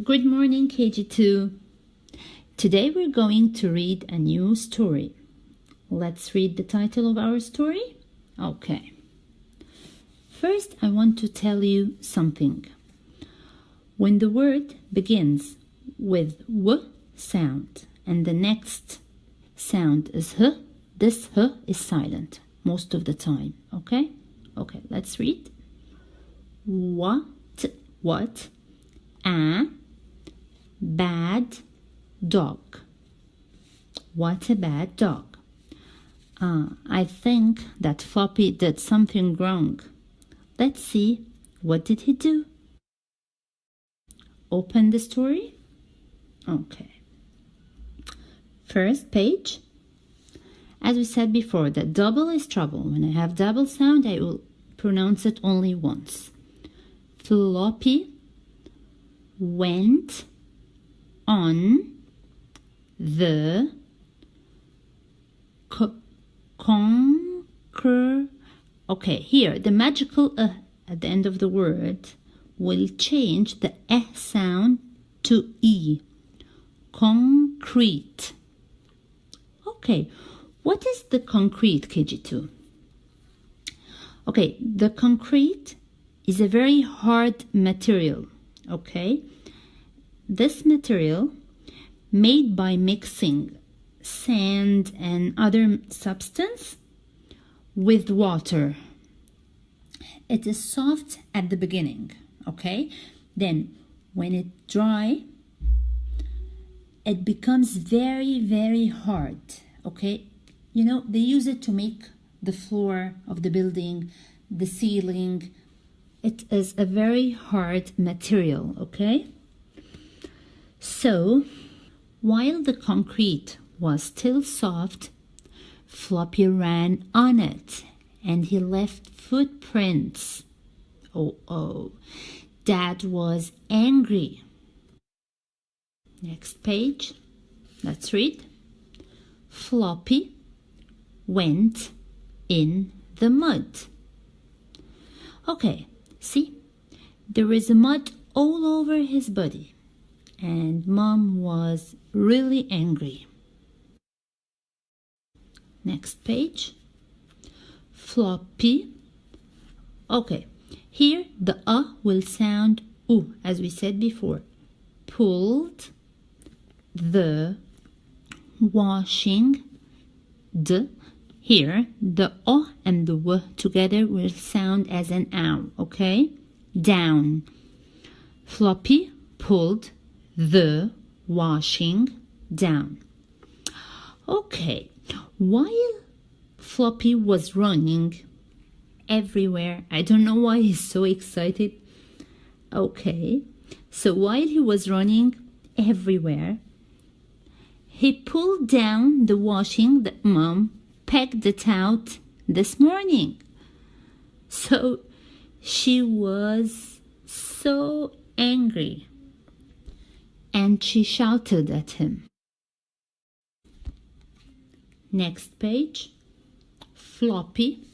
Good morning, KG2. Today we're going to read a new story. Let's read the title of our story. Okay. First, I want to tell you something. When the word begins with W sound and the next sound is H, this H is silent most of the time. Okay? Okay, let's read. What, a bad dog. What a bad dog. I think that Floppy did something wrong. Let's see, what did he do? Open the story. Okay. First page. As we said before, that double is trouble. When I have double sound, I will pronounce it only once. Floppy went on the conquer. Okay, here the magical at the end of the word will change the sound to e. Concrete. Okay, what is the concrete, KG2? Okay, the concrete is a very hard material. Okay, this material made by mixing sand and other substance with water. It is soft at the beginning, okay? Then when it dry, it becomes very, very hard, okay? You know, they use it to make the floor of the building, the ceiling. It is a very hard material, okay? So, while the concrete was still soft, Floppy ran on it and he left footprints. Oh, Dad was angry. Next page. Let's read. Floppy went in the mud. Okay, see? There is mud all over his body. And Mom was really angry. Next page. Floppy. Okay, here the will sound oo, as we said before. Pulled the washing. Here the o and the w together will sound as an ow. Okay, down. Floppy pulled the washing down. Okay, while Floppy was running everywhere, I don't know why he's so excited. Okay, so while he was running everywhere, he pulled down the washing that Mom pegged it out this morning. So she was so angry. And she shouted at him. Next page. Floppy.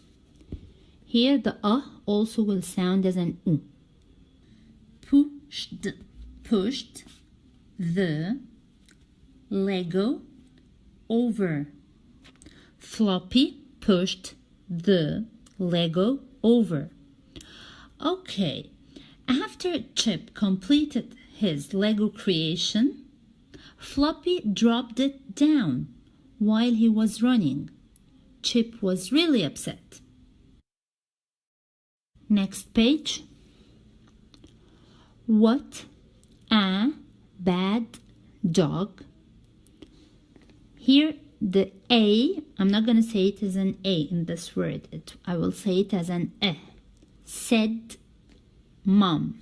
Here the also will sound as an u. Pushed the Lego over. Floppy pushed the Lego over. Okay, after Chip completed his Lego creation, Floppy dropped it down while he was running. Chip was really upset. Next page. What a bad dog. Here the A, I'm not going to say it as an A in this word. I will say it as an E. Said Mom.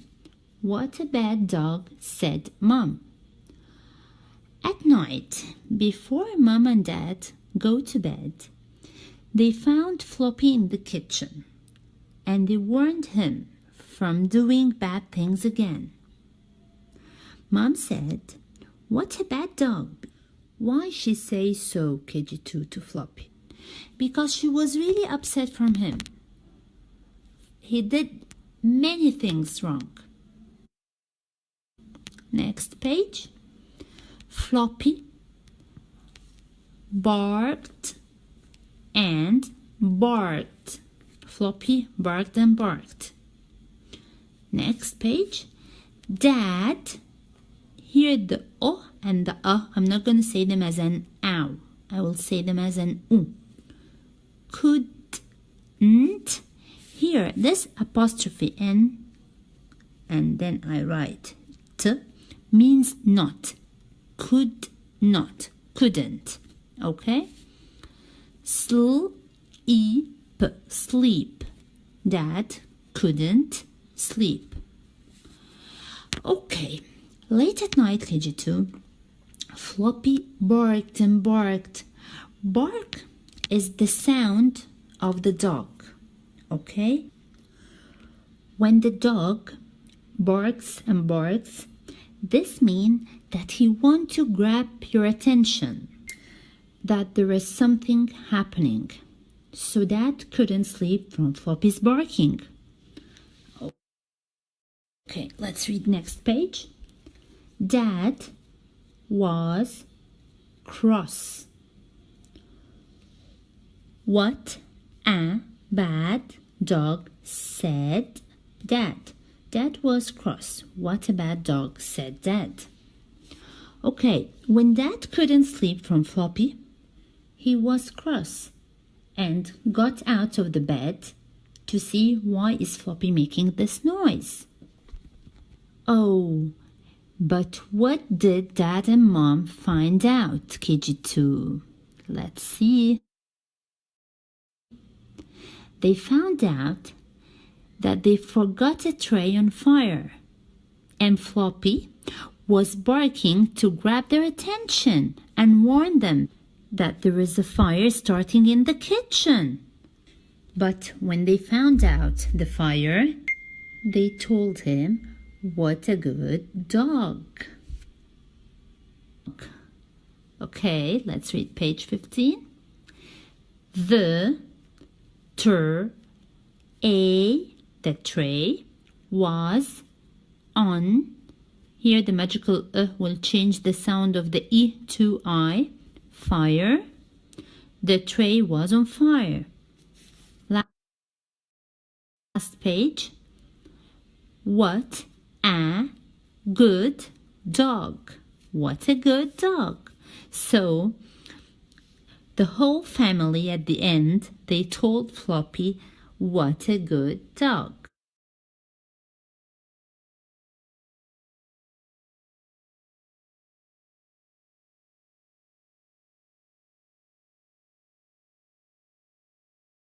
What a bad dog, said Mom. At night, before Mom and Dad go to bed, they found Floppy in the kitchen and they warned him from doing bad things again. Mom said, "What a bad dog." Why she say so, KG2, to Floppy? Because she was really upset from him. He did many things wrong. Next page. Floppy barked and barked. Floppy barked and barked. Next page. Dad. Here the O and the A, I'm not going to say them as an ow. I will say them as an U. Couldn't. Here, this apostrophe N, and then I write T, means not. Could not. Couldn't. Okay? Sleep. Sleep. Dad couldn't sleep. Okay. Late at night, KG2, Floppy barked and barked. Bark is the sound of the dog. Okay? When the dog barks and barks, this means that he wants to grab your attention, that there is something happening. So Dad couldn't sleep from Floppy's barking. Okay, let's read next page. Dad was cross. What a bad dog, said Dad. Dad was cross. What a bad dog, said Dad. Okay, when Dad couldn't sleep from Floppy, he was cross and got out of the bed to see why is Floppy making this noise. Oh, but what did Dad and Mom find out, KG2? Let's see. They found out that they forgot a tray on fire, and Floppy was barking to grab their attention and warn them that there is a fire starting in the kitchen. But when they found out the fire, they told him, what a good dog. Okay, let's read page 15. The tray was on. Here the magical will change the sound of the E to I. Fire. The tray was on fire. Last page. What a good dog. What a good dog. So the whole family at the end, they told Floppy, what a good dog.